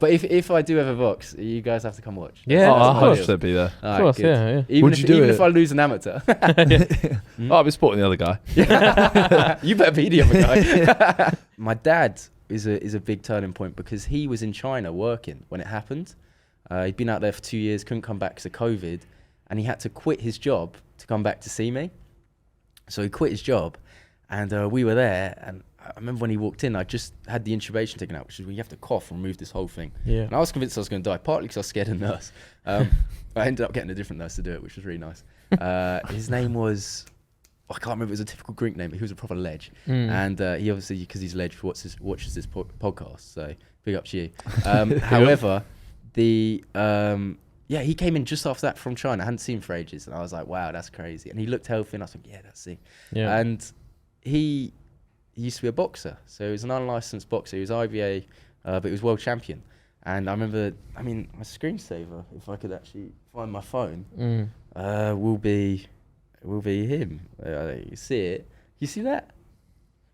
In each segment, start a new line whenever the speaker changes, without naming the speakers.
But if I do ever box, you guys have to come watch.
Yeah,
of
my
course
deal.
they'd be there.
All
Of course,
good.
yeah.
Even
Would
if,
you do
even
it?
if I lose an amateur,
I'll be supporting the other guy.
you better be the other guy. My dad is a big turning point because he was in China working when it happened. He'd been out there for 2 years, couldn't come back because of COVID, and he had to quit his job to come back to see me. So he quit his job, and we were there, and I remember when he walked in, I just had the intubation taken out, which is when you have to cough and remove this whole thing.
Yeah.
And I was convinced I was going to die, partly because I was scared of the nurse. I ended up getting a different nurse to do it, which was really nice. His name was, I can't remember, it was a typical Greek name, but he was a proper ledge. And he obviously, because he's ledge, watches this podcast, so big up to you. However, he came in just after that from China. I hadn't seen him for ages, and I was like, wow, that's crazy. And he looked healthy, and I was like, yeah, that's sick.
Yeah.
And he used to be a boxer, so he was an unlicensed boxer. He was IBA, but he was world champion. And I remember, my screensaver, if I could actually find my phone, will be him. You see it? You see that?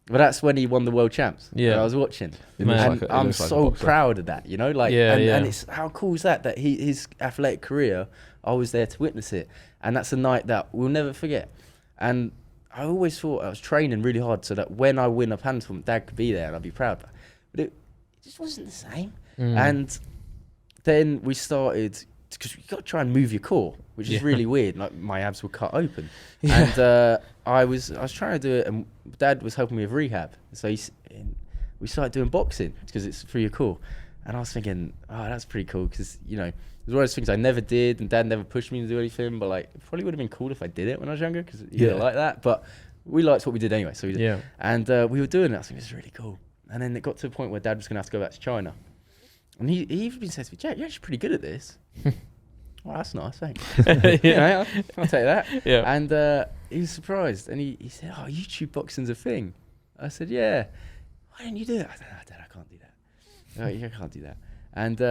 But that's when he won the world champs.
Yeah.
I was watching.
Man.
And I'm so proud of that, and it's how cool is that his athletic career, I was there to witness it. And that's a night that we'll never forget. And I always thought I was training really hard so that when I win a pan tournament, Dad could be there and I'd be proud. But it just wasn't the same. And then we started, because you got to try and move your core, which is really weird. Like my abs were cut open, and I was trying to do it, and Dad was helping me with rehab. So we started doing boxing because it's for your core. And I was thinking, oh, that's pretty cool because it was one of those things I never did, and Dad never pushed me to do anything. But like, it probably would have been cool if I did it when I was younger because you didn't like that. But we liked what we did anyway, so we did. Yeah. And we were doing it. I was thinking, this is really cool. And then it got to a point where Dad was going to have to go back to China. And he even said to me, Jack, you're actually pretty good at this. Well, that's nice, thanks. I'll take that. Yeah. And he was surprised. And he said, oh, YouTube boxing's a thing. I said, yeah. Why don't you do it? I said, no, Dad, I can't do that. I can't do that. And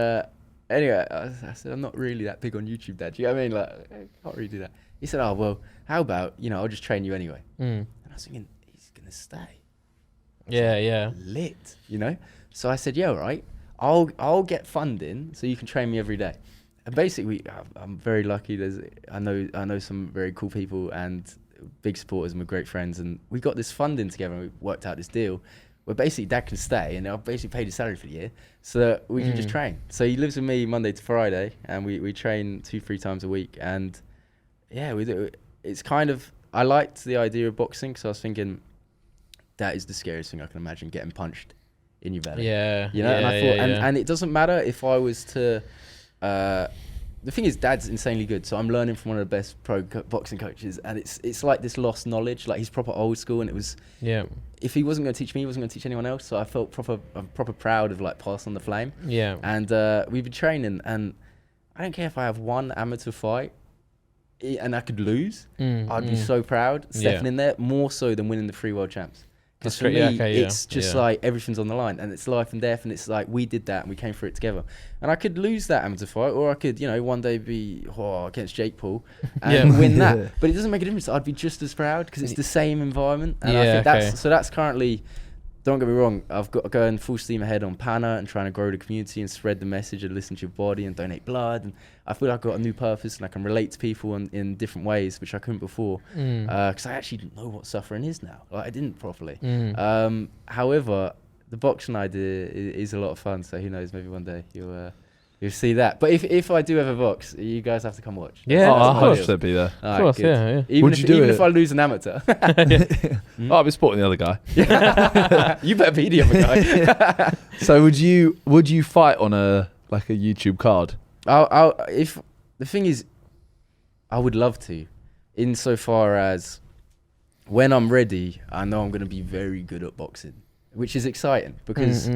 anyway, I said, I'm not really that big on YouTube, Dad. Do you know what I mean? Like, I can't really do that. He said, oh, well, how about, I'll just train you anyway. And I was thinking, he's going to stay.
Yeah.
Lit, So I said, yeah, all right. I'll get funding so you can train me every day. And basically, I'm very lucky. I know some very cool people and big supporters, and we're great friends. And we got this funding together, and we worked out this deal where basically Dad can stay, and I've basically paid his salary for the year so that we can just train. So he lives with me Monday to Friday, and we train 2-3 times a week. And yeah, we do. It's kind of, I liked the idea of boxing because I was thinking that is the scariest thing I can imagine, getting punched in your belly.
Yeah.
And I thought, and it doesn't matter if I was to, the thing is, Dad's insanely good, so I'm learning from one of the best pro boxing coaches, and it's like this lost knowledge. Like, he's proper old school, and it was, if he wasn't going to teach me, he wasn't going to teach anyone else. So I felt proper proud of like passing on the flame. Yeah. And we've been training, and I don't care if I have one amateur fight and I could lose. I'd be so proud stepping in there, more so than winning the 3 world champs. Because for me, it's just like everything's on the line, and it's life and death, and it's like we did that and we came through it together. And I could lose that amateur fight, or I could, one day be against Jake Paul and win that. But it doesn't make a difference. I'd be just as proud because it's the same environment. And I think that's currently. Don't get me wrong, I've got going full steam ahead on PANA and trying to grow the community and spread the message and listen to your body and donate blood. And I feel like I've got a new purpose and I can relate to people in different ways, which I couldn't before. Because I actually didn't know what suffering is now. Like, I didn't properly. However, the boxing idea is a lot of fun. So who knows, maybe one day you'll see that. But if I do ever box, you guys have to come watch.
Yeah, of course they'll be there.
Of course, yeah.
Even if I lose an amateur.
I'll be supporting the other guy.
You better be the other guy.
So would you fight on a YouTube card?
If the thing is, I would love to, insofar as when I'm ready, I know I'm going to be very good at boxing, which is exciting because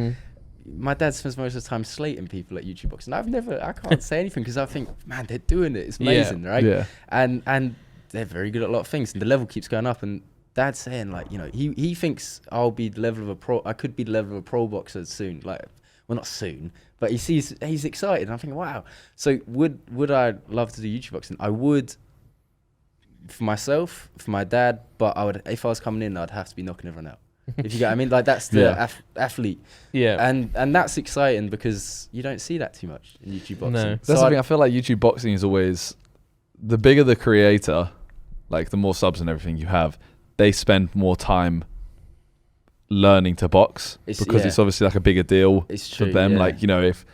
my dad spends most of the time slating people at YouTube boxing. I can't say anything because I think, man, they're doing it. It's amazing, right? Yeah. And they're very good at a lot of things, and the level keeps going up. And Dad's saying, like, he thinks I'll be the level of a pro. I could be the level of a pro boxer soon. Like, well, not soon, but he's excited. And I'm thinking, wow. So would I love to do YouTube boxing? I would, for myself, for my dad. But I would, if I was coming in, I'd have to be knocking everyone out. If you get what I mean, like that's the athlete.
Yeah.
And that's exciting because you don't see that too much in YouTube boxing.
No.
That's the thing. I feel like YouTube boxing is always the bigger the creator, like the more subs and everything you have, they spend more time learning to box because it's obviously like a bigger deal for them. Like, you know, if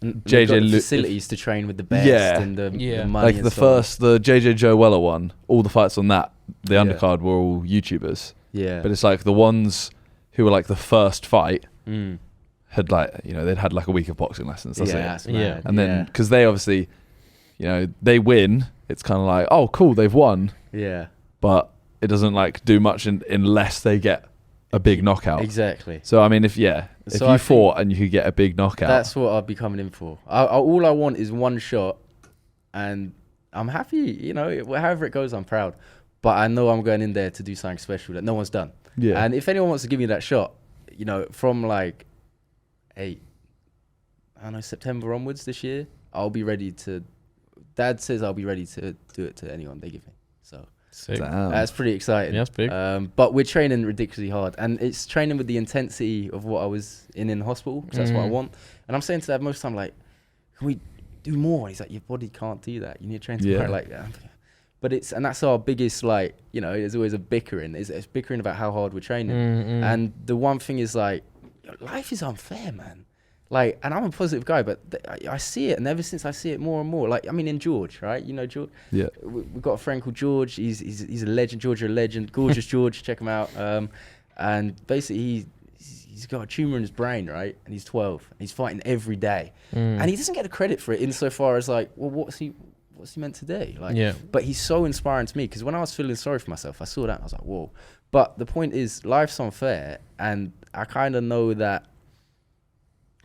JJ facilities to train with the best and the money,
like the JJ Joe Weller one, all the fights on that, the undercard were all YouTubers. Yeah, but it's like the ones who were like the first fight had like, you know, they'd had like a week of boxing lessons. That's it. And then because they obviously, you know, they win, it's kind of like, oh cool, they've won. Yeah, but it doesn't like do much unless they get a big knockout. Exactly. So I mean, if you fought and you could get a big knockout,
that's what I'd be coming in for. All I want is one shot, and I'm happy. You know, however it goes, I'm proud. But I know I'm going in there to do something special that no one's done. Yeah. And if anyone wants to give me that shot, you know, from like, September onwards this year, I'll be ready to. Dad says I'll be ready to do it to anyone they give me. So. That's pretty exciting. Yeah, that's big. But we're training ridiculously hard, and it's training with the intensity of what I was in hospital, because that's what I want. And I'm saying to Dad most of the time, like, can we do more? He's like, your body can't do that. You need to train to like that. But that's our biggest, like, you know, there's always a bickering. It's bickering about how hard we're training. And the one thing is, like, life is unfair, man. Like, and I'm a positive guy, but I see it, and ever since I see it more and more, like, I mean, in George, right? You know George? Yeah. We've got a friend called George. He's a legend. George, a legend. Gorgeous George. Check him out. And basically, he's got a tumor in his brain, right? And he's 12. And he's fighting every day. And he doesn't get the credit for it insofar as, like, well, what's he meant to do? Like, but he's so inspiring to me, because when I was feeling sorry for myself, I saw that and I was like, whoa. But the point is, life's unfair, and I kind of know that.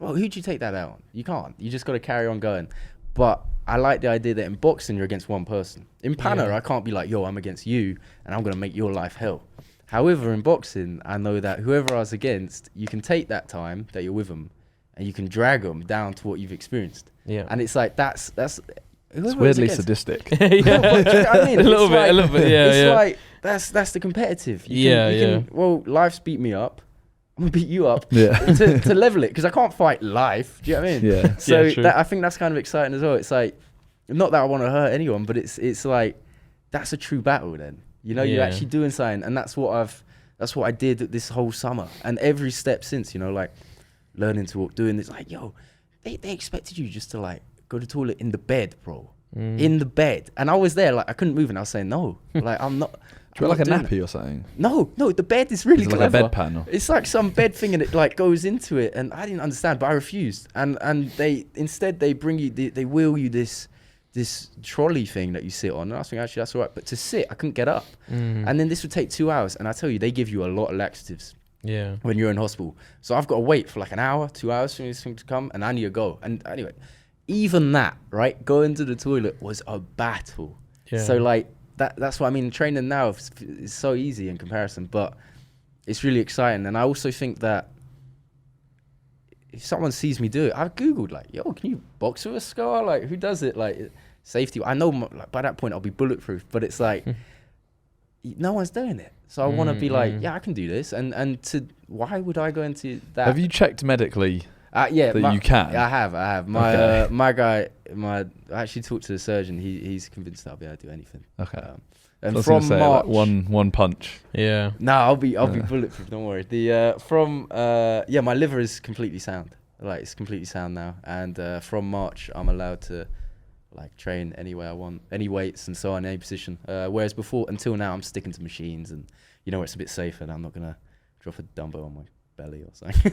Well, who'd you take that out on? You can't. You just got to carry on going. But I like the idea that in boxing, you're against one person. In Pana, I can't be like, yo, I'm against you, and I'm going to make your life hell. However, in boxing, I know that whoever I was against, you can take that time that you're with them, and you can drag them down to what you've experienced. Yeah. And it's like, that's
it's weirdly sadistic.
Yeah. You know what I mean?
a little bit. Yeah.
It's like, that's the competitive. You can, well, life's beat me up. I'm gonna beat you up to level it, because I can't fight life. Do you know what I mean? Yeah. So I think that's kind of exciting as well. It's like, not that I want to hurt anyone, but it's like, that's a true battle. Then, you know, you're actually doing something, and that's what I did this whole summer, and every step since. You know, like learning to walk, doing this. Like, yo, they expected you just to like go to the toilet in the bed, bro. In the bed, and I was there, like I couldn't move, and I was saying no, like I'm not.
Do you like a nappy or something?
No, the bed is really clever.
Like a bedpan? Or?
It's like some bed thing, and it like goes into it, and I didn't understand, but I refused. And they bring you, they wheel you this trolley thing that you sit on, and I was thinking, actually that's all right, but to sit, I couldn't get up. And then this would take 2 hours, and I tell you, they give you a lot of laxatives. Yeah. When you're in hospital, so I've got to wait for like an hour, 2 hours for this thing to come, and I need to go. And anyway, even that, right, going to the toilet was a battle. Yeah. So like. That's what I mean. Training now is so easy in comparison, but it's really exciting. And I also think that if someone sees me do it, I've Googled like, yo, can you box with a scar? Like, who does it? Like, safety. I know like, by that point I'll be bulletproof, but it's like no one's doing it. So I want to be like, yeah, I can do this. And why would I go into that?
Have you checked medically?
Yeah,
you can.
I have. My guy, I actually talked to the surgeon. He's convinced that I'll be able to do anything. Okay.
And so from March, like one punch.
Yeah. No, I'll be bulletproof. Don't worry. My liver is completely sound. Like it's completely sound now. And from March, I'm allowed to like train any way I want, any weights and so on, any position. Whereas until now, I'm sticking to machines, and you know it's a bit safer. And I'm not gonna drop a dumbbell on my belly or something.